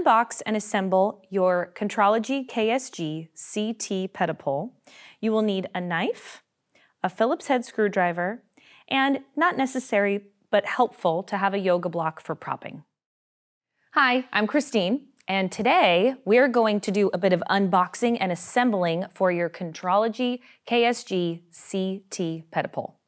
unbox and assemble your Contrology KSG CT Ped-o-pul, you will need a knife, a Phillips head screwdriver, and not necessary but helpful to have a yoga block for propping. Hi, I'm Christine, and today we're going to do a bit of unboxing and assembling for your Contrology KSG CT Ped-o-pul.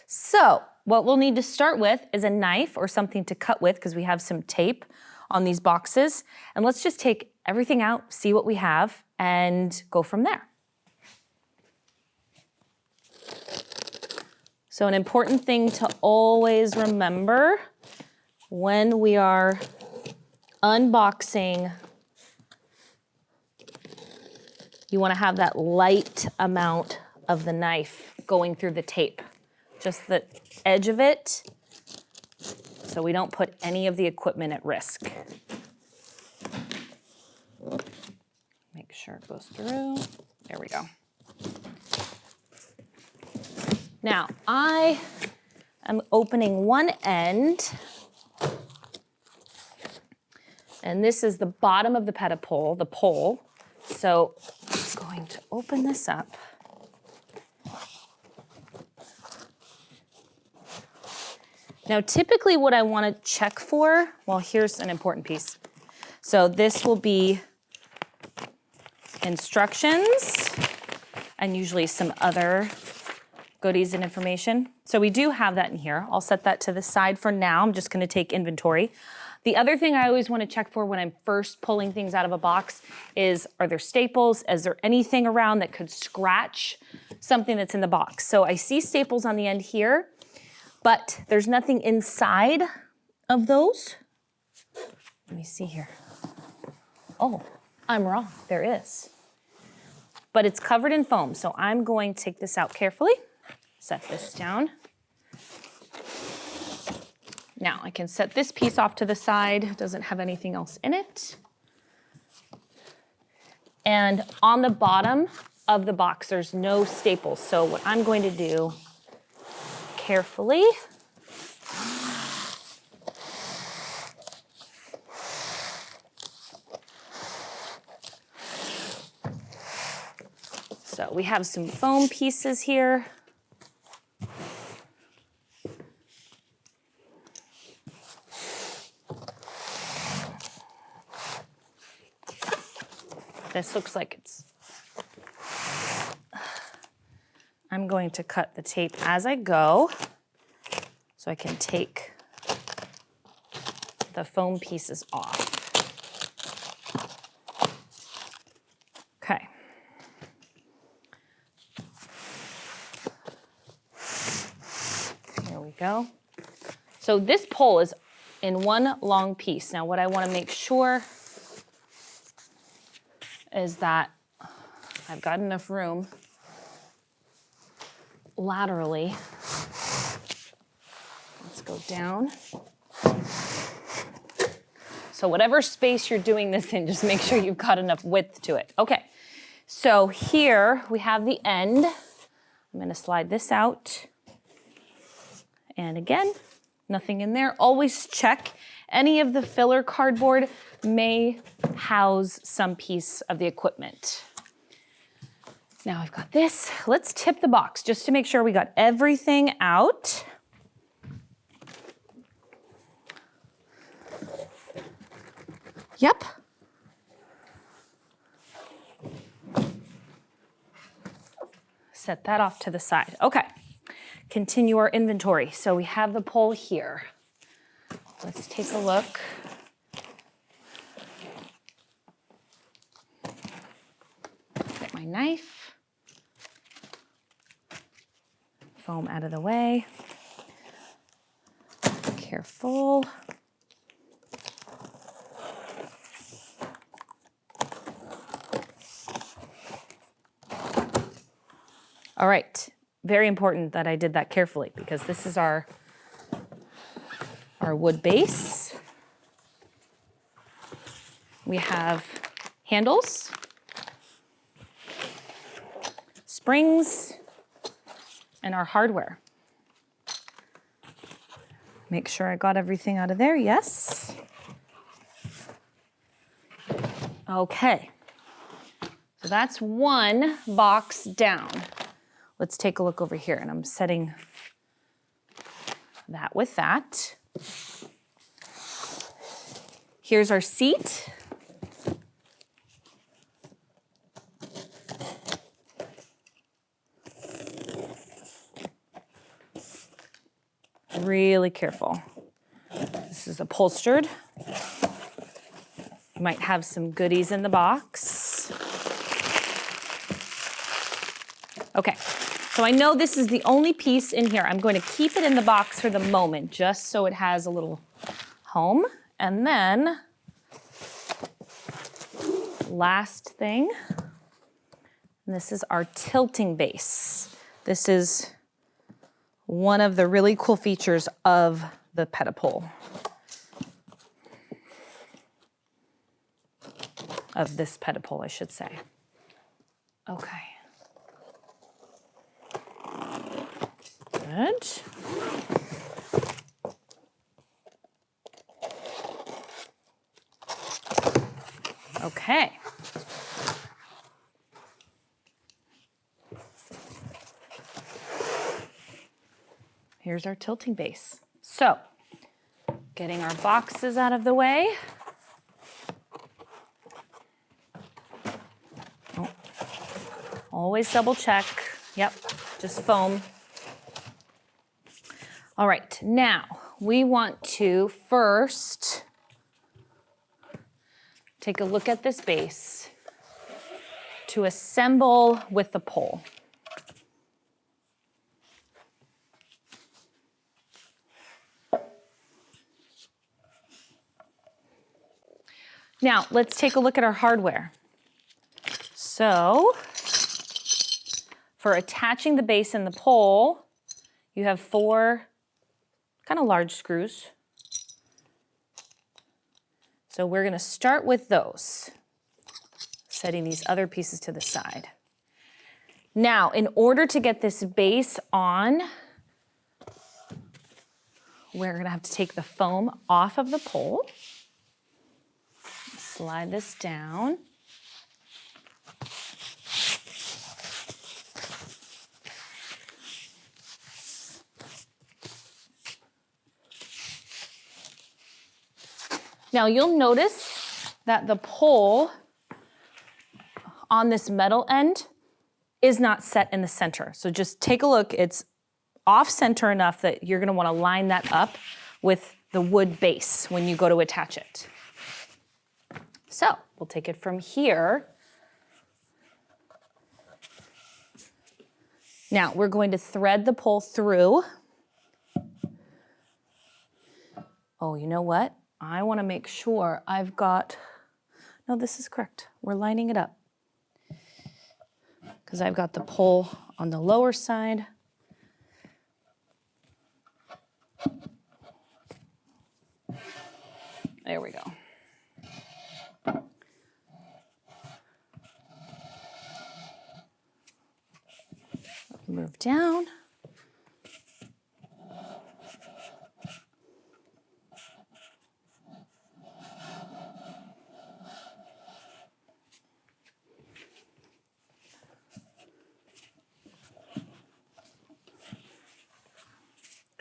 So what we'll need to start with is a knife or something to cut with because we have some tape on these boxes. And let's just take everything out, see what we have, and go from there. So an important thing to always remember when we are unboxing, you want to have that light amount of the knife going through the tape, just the edge of it, so we don't put any of the equipment at risk. Make sure it goes through. There we go. Now, I am opening one end, and this is the bottom of the Ped-o-pul, the pole. So I'm going to open this up. Now, typically what I want to check for, well, here's an important piece. So this will be instructions and usually some other goodies and information. So we do have that in here. I'll set that to the side for now. I'm just going to take inventory. The other thing I always want to check for when I'm first pulling things out of a box is, are there staples? Is there anything around that could scratch something that's in the box? So I see staples on the end here, but there's nothing inside of those. Let me see here. Oh, I'm wrong, there is. But it's covered in foam, so I'm going to take this out carefully, set this down. Now I can set this piece off to the side, it doesn't have anything else in it. And on the bottom of the box, there's no staples. So what I'm going to do carefully, so we have some foam pieces here. This looks like it's, I'm going to cut the tape as I go so I can take the foam pieces off. Okay. Here we go. So this pole is in one long piece. Now what I want to make sure is that I've got enough room laterally. Let's go down. So whatever space you're doing this in, just make sure you've got enough width to it. Okay, so here we have the end. I'm gonna slide this out. And again, nothing in there. Always check. Any of the filler cardboard may house some piece of the equipment. Now I've got this. Let's tip the box just to make sure we got everything out. Yep. Set that off to the side. Okay, continue our inventory. So we have the pole here. Let's take a look. Get my knife. Foam out of the way. Careful. All right, very important that I did that carefully because this is our wood base. We have handles, springs, and our hardware. Make sure I got everything out of there, yes. Okay, so that's one box down. Let's take a look over here, and I'm setting that with that. Here's our seat. Really careful. This is upholstered. You might have some goodies in the box. Okay, so I know this is the only piece in here. I'm going to keep it in the box for the moment, just so it has a little home. And then, last thing, and this is our tilting base. This is one of the really cool features of the Ped-o-pul. Of this Ped-o-pul, I should say. Okay. Good. Okay. Here's our tilting base. So, getting our boxes out of the way. Oh. Always double check. Yep, just foam. All right, now we want to first take a look at this base to assemble with the pole. Now, let's take a look at our hardware. So, for attaching the base and the pole, you have 4 kind of large screws. So we're going to start with those, setting these other pieces to the side. Now, in order to get this base on, we're going to have to take the foam off of the pole. Slide this down. Now you'll notice that the pole on this metal end is not set in the center. So just take a look, it's off center enough that you're gonna wanna line that up with the wood base when you go to attach it. So we'll take it from here. Now we're going to thread the pole through. Oh, you know what? I want to make sure I've got, no, this is correct. We're lining it up. Because I've got the pole on the lower side. There we go. Move down.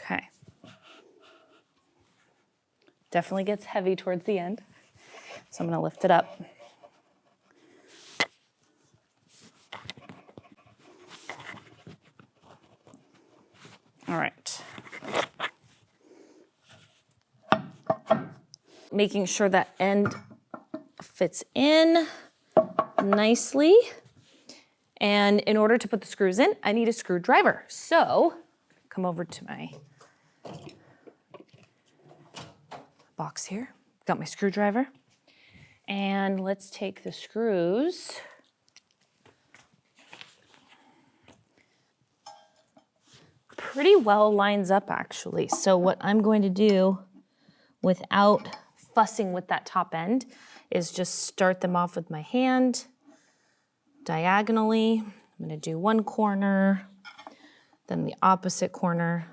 Okay. Definitely gets heavy towards the end, so I'm going to lift it up. All right. Making sure that end fits in nicely. And in order to put the screws in, I need a screwdriver. So come over to my box here. Got my screwdriver. And let's take the screws. Pretty well lines up actually. So what I'm going to do without fussing with that top end is just start them off with my hand diagonally. I'm going to do one corner, then the opposite corner.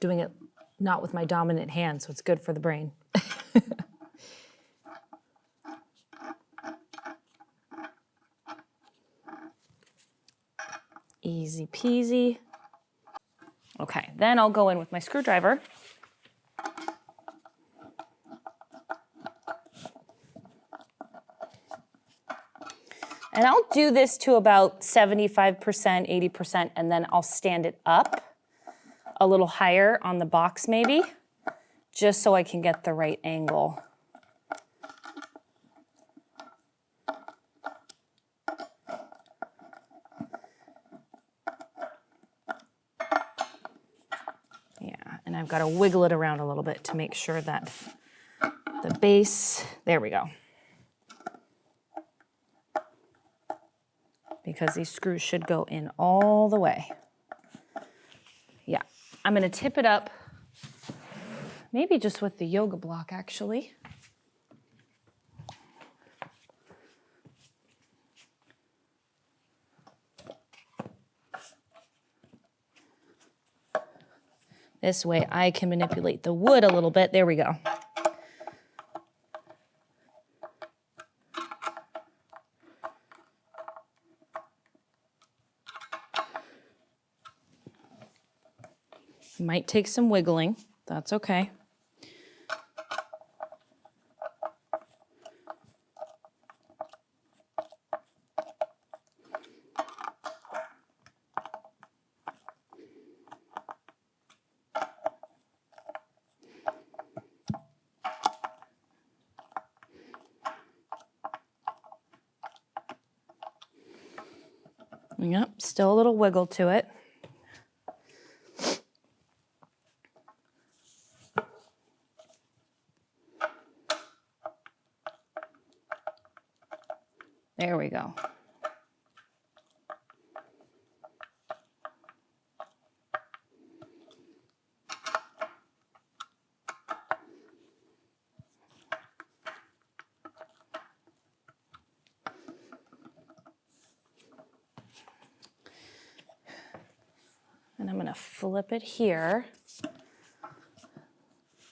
Doing it not with my dominant hand, so it's good for the brain. Easy peasy. Okay, then I'll go in with my screwdriver. And I'll do this to about 75%, 80%, and then I'll stand it up a little higher on the box maybe, just so I can get the right angle. Yeah, and I've got to wiggle it around a little bit to make sure that the base, there we go. Because these screws should go in all the way. Yeah, I'm gonna tip it up, maybe just with the yoga block actually. This way I can manipulate the wood a little bit. There we go. Might take some wiggling, that's okay. Yep, still a little wiggle to it. There we go. And I'm going to flip it here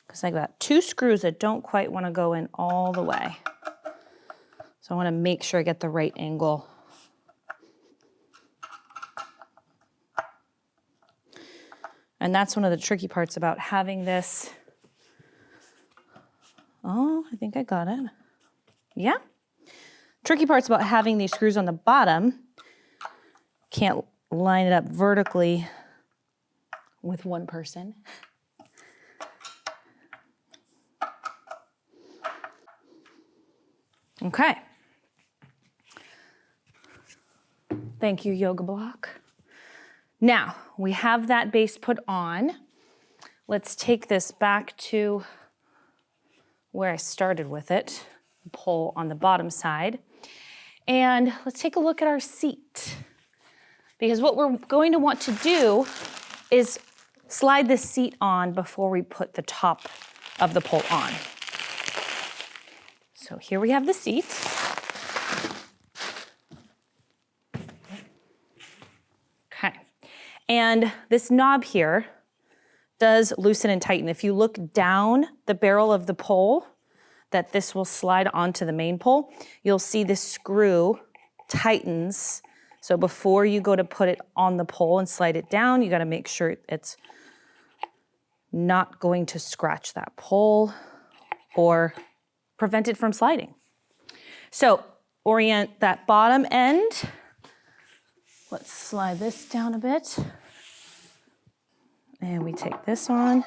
because I got two screws that don't quite want to go in all the way. So I want to make sure I get the right angle. And that's one of the tricky parts about having this. Oh, I think I got it. Yeah. Tricky parts about having these screws on the bottom. Can't line it up vertically with one person. Okay. Thank you, yoga block. Now, we have that base put on. Let's take this back to where I started with it, the pole on the bottom side. And let's take a look at our seat. Because what we're going to want to do is slide the seat on before we put the top of the pole on. So here we have the seat. Okay. And this knob here does loosen and tighten. If you look down the barrel of the pole that this will slide onto the main pole, you'll see this screw tightens. So before you go to put it on the pole and slide it down, you gotta make sure it's not going to scratch that pole or prevent it from sliding. So orient that bottom end. Let's slide this down a bit. And we take this on.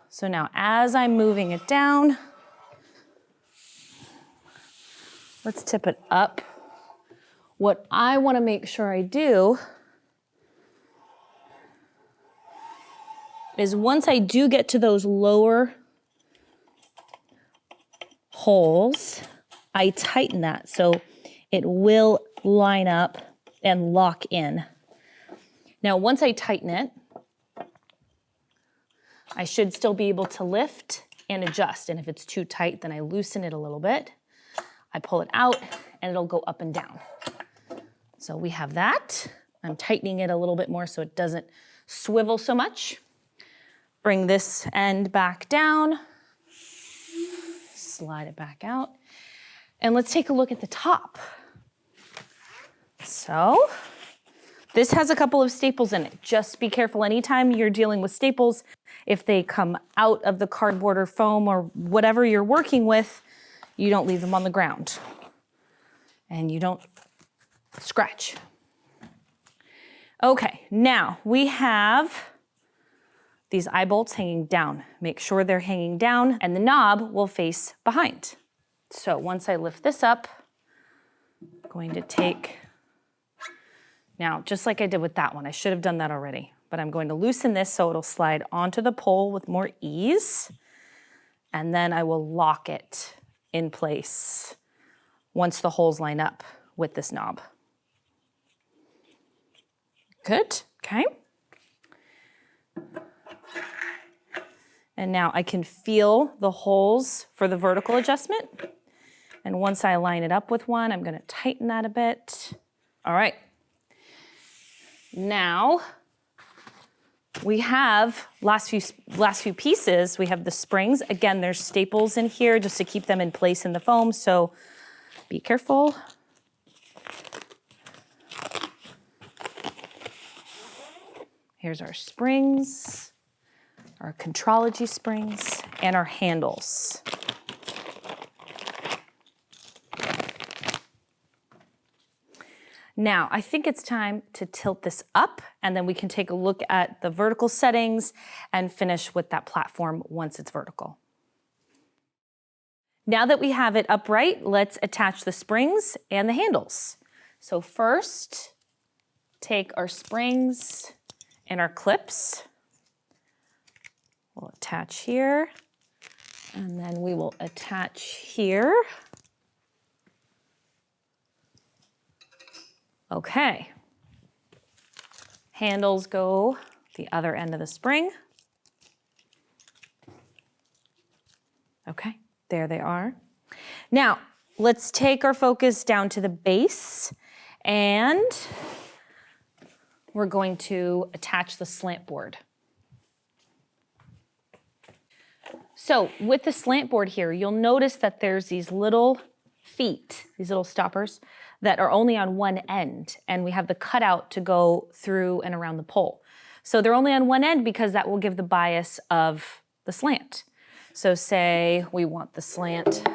So now as I'm moving it down, let's tip it up. What I want to make sure I do is once I do get to those lower holes, I tighten that so it will line up and lock in. Now, once I tighten it, I should still be able to lift and adjust. And if it's too tight, then I loosen it a little bit. I pull it out and it'll go up and down. So we have that. I'm tightening it a little bit more so it doesn't swivel so much. Bring this end back down, slide it back out, and let's take a look at the top. So this has a couple of staples in it. Just be careful anytime you're dealing with staples, if they come out of the cardboard or foam or whatever you're working with, you don't leave them on the ground and you don't scratch. Okay, now we have these eye bolts hanging down. Make sure they're hanging down and the knob will face behind. So once I lift this up, I'm going to take, now just like I did with that one, I should have done that already, but I'm going to loosen this so it'll slide onto the pole with more ease. And then I will lock it in place once the holes line up with this knob. Good, okay. And now I can feel the holes for the vertical adjustment. And once I line it up with one, I'm gonna tighten that a bit. All right. Now, we have last few pieces, we have the springs. Again, there's staples in here just to keep them in place in the foam, so be careful. Here's our springs, our Contrology springs, and our handles. Now, I think it's time to tilt this up, and then we can take a look at the vertical settings and finish with that platform once it's vertical. Now that we have it upright, let's attach the springs and the handles. So first, take our springs and our clips. We'll attach here, and then we will attach here. Okay. Handles go the other end of the spring. Okay, there they are. Now, let's take our focus down to the base, and we're going to attach the slant board. So with the slant board here, you'll notice that there's these little feet, these little stoppers that are only on one end, and we have the cutout to go through and around the pole. So they're only on one end because that will give the bias of the slant. So say we want the slant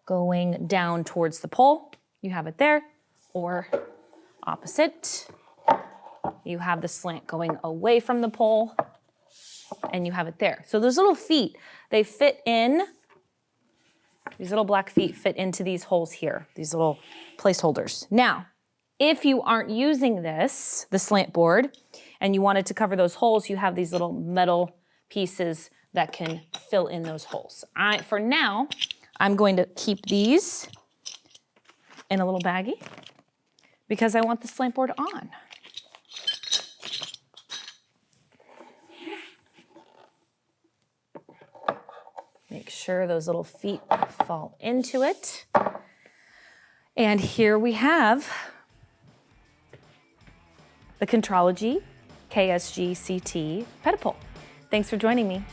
going down towards the pole, you have it there, or opposite, you have the slant going away from the pole, and you have it there. So those little feet, they fit in, these little black feet fit into these holes here, these little placeholders. Now, if you aren't using this, the slant board, and you wanted to cover those holes, you have these little metal pieces that can fill in those holes. For now, I'm going to keep these in a little baggie because I want the slant board on. Make sure those little feet fall into it. And here we have the Contrology KSG CT Ped-o-pul. Thanks for joining me.